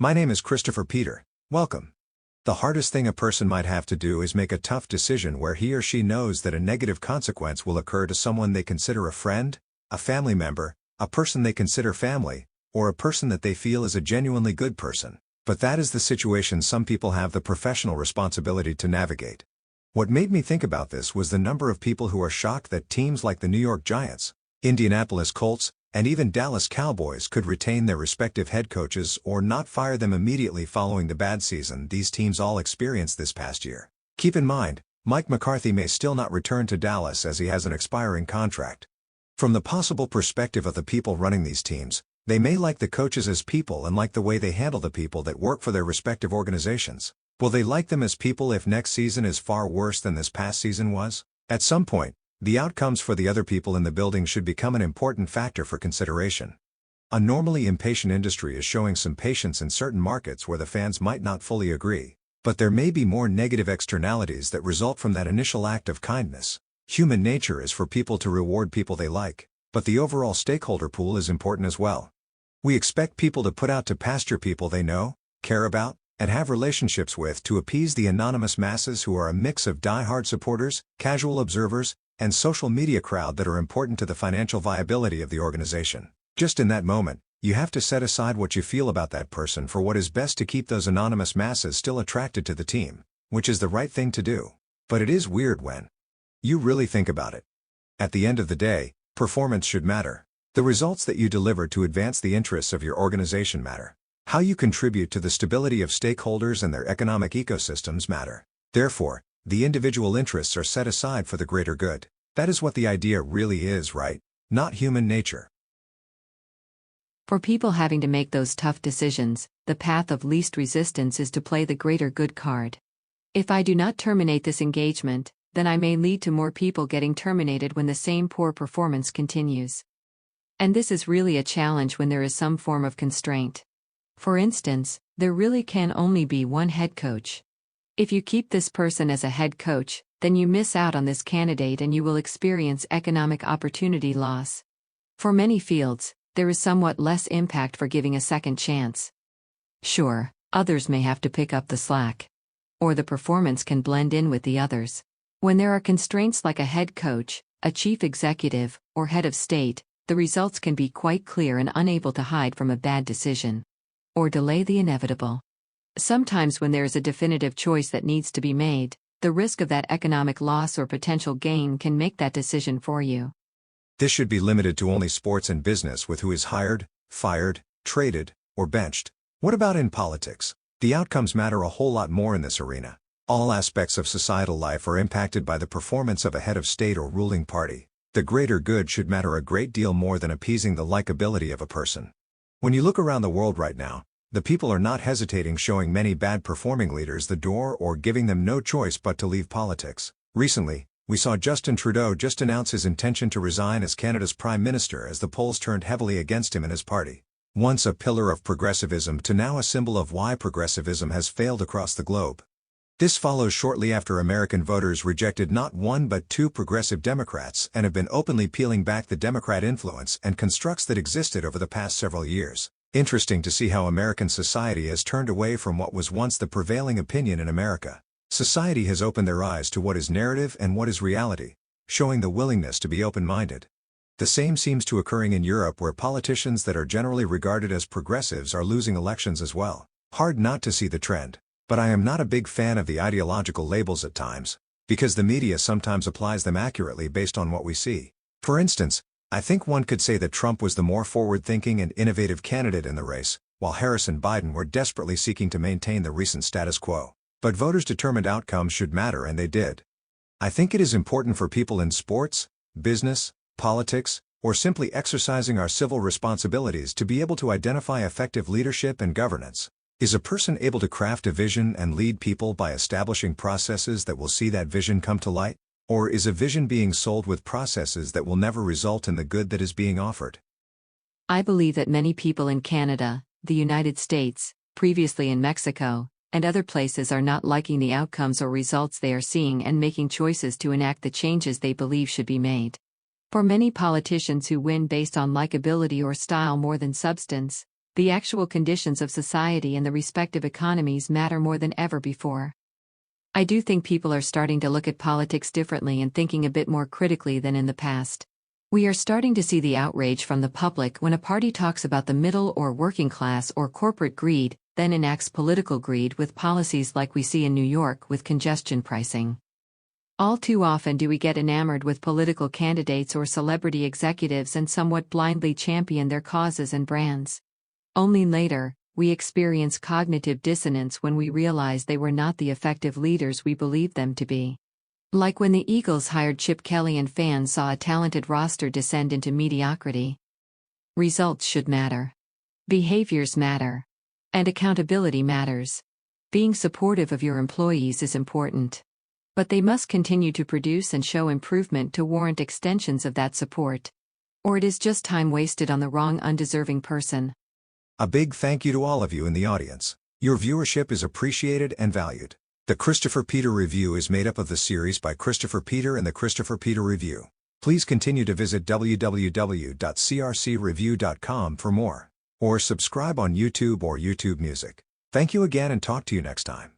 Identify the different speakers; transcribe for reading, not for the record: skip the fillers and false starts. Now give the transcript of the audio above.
Speaker 1: My name is Christopher Peter. Welcome. The hardest thing a person might have to do is make a tough decision where he or she knows that a negative consequence will occur to someone they consider a friend, a family member, a person they consider family, or a person that they feel is a genuinely good person. But that is the situation some people have the professional responsibility to navigate. What made me think about this was the number of people who are shocked that teams like the New York Giants, Indianapolis Colts, and even Dallas Cowboys could retain their respective head coaches or not fire them immediately following the bad season these teams all experienced this past year. Keep in mind, Mike McCarthy may still not return to Dallas as he has an expiring contract. From the possible perspective of the people running these teams, they may like the coaches as people and like the way they handle the people that work for their respective organizations. Will they like them as people if next season is far worse than this past season was? At some point, the outcomes for the other people in the building should become an important factor for consideration. A normally impatient industry is showing some patience in certain markets where the fans might not fully agree, but there may be more negative externalities that result from that initial act of kindness. Human nature is for people to reward people they like, but the overall stakeholder pool is important as well. We expect people to put out to pasture people they know, care about, and have relationships with to appease the anonymous masses who are a mix of die-hard supporters, casual observers, and social media crowd that are important to the financial viability of the organization. Just in that moment, you have to set aside what you feel about that person for what is best to keep those anonymous masses still attracted to the team, which is the right thing to do. But it is weird when you really think about it. At the end of the day, performance should matter. The results that you deliver to advance the interests of your organization matter. How you contribute to the stability of stakeholders and their economic ecosystems matter. Therefore, the individual interests are set aside for the greater good. That is what the idea really is, right? Not human nature.
Speaker 2: For people having to make those tough decisions, the path of least resistance is to play the greater good card. If I do not terminate this engagement, then I may lead to more people getting terminated when the same poor performance continues. And this is really a challenge when there is some form of constraint. For instance, there really can only be one head coach. If you keep this person as a head coach, then you miss out on this candidate and you will experience economic opportunity loss. For many fields, there is somewhat less impact for giving a second chance. Sure, others may have to pick up the slack. Or the performance can blend in with the others. When there are constraints like a head coach, a chief executive, or head of state, the results can be quite clear and unable to hide from a bad decision. Or delay the inevitable. Sometimes when there is a definitive choice that needs to be made, the risk of that economic loss or potential gain can make that decision for you.
Speaker 1: This should be limited to only sports and business with who is hired, fired, traded, or benched. What about in politics? The outcomes matter a whole lot more in this arena. All aspects of societal life are impacted by the performance of a head of state or ruling party. The greater good should matter a great deal more than appeasing the likability of a person. When you look around the world right now, the people are not hesitating showing many bad-performing leaders the door or giving them no choice but to leave politics. Recently, we saw Justin Trudeau just announce his intention to resign as Canada's Prime Minister as the polls turned heavily against him and his party. Once a pillar of progressivism to now a symbol of why progressivism has failed across the globe. This follows shortly after American voters rejected not one but two progressive Democrats and have been openly peeling back the Democrat influence and constructs that existed over the past several years. Interesting to see how American society has turned away from what was once the prevailing opinion in America. Society has opened their eyes to what is narrative and what is reality, showing the willingness to be open-minded. The same seems to occurring in Europe where politicians that are generally regarded as progressives are losing elections as well. Hard not to see the trend. But I am not a big fan of the ideological labels at times, because the media sometimes applies them accurately based on what we see. For instance, I think one could say that Trump was the more forward-thinking and innovative candidate in the race, while Harris and Biden were desperately seeking to maintain the recent status quo. But voters' determined outcomes should matter, and they did. I think it is important for people in sports, business, politics, or simply exercising our civil responsibilities to be able to identify effective leadership and governance. Is a person able to craft a vision and lead people by establishing processes that will see that vision come to light? Or is a vision being sold with processes that will never result in the good that is being offered?
Speaker 2: I believe that many people in Canada, the United States, previously in Mexico, and other places are not liking the outcomes or results they are seeing and making choices to enact the changes they believe should be made. For many politicians who win based on likability or style more than substance, The actual conditions of society and the respective economies matter more than ever before. I do think people are starting to look at politics differently and thinking a bit more critically than in the past. We are starting to see the outrage from the public when a party talks about the middle or working class or corporate greed, then enacts political greed with policies like we see in New York with congestion pricing. All too often do we get enamored with political candidates or celebrity executives and somewhat blindly champion their causes and brands. Only later, we experience cognitive dissonance when we realize they were not the effective leaders we believed them to be. Like when the Eagles hired Chip Kelly and fans saw a talented roster descend into mediocrity. Results should matter. Behaviors matter. And accountability matters. Being supportive of your employees is important. But they must continue to produce and show improvement to warrant extensions of that support. Or it is just time wasted on the wrong undeserving person.
Speaker 1: A big thank you to all of you in the audience. Your viewership is appreciated and valued. The Christopher Peter Review is made up of the series by Christopher Peter and the Christopher Peter Review. Please continue to visit www.crcreview.com for more. Or subscribe on YouTube or YouTube Music. Thank you again and talk to you next time.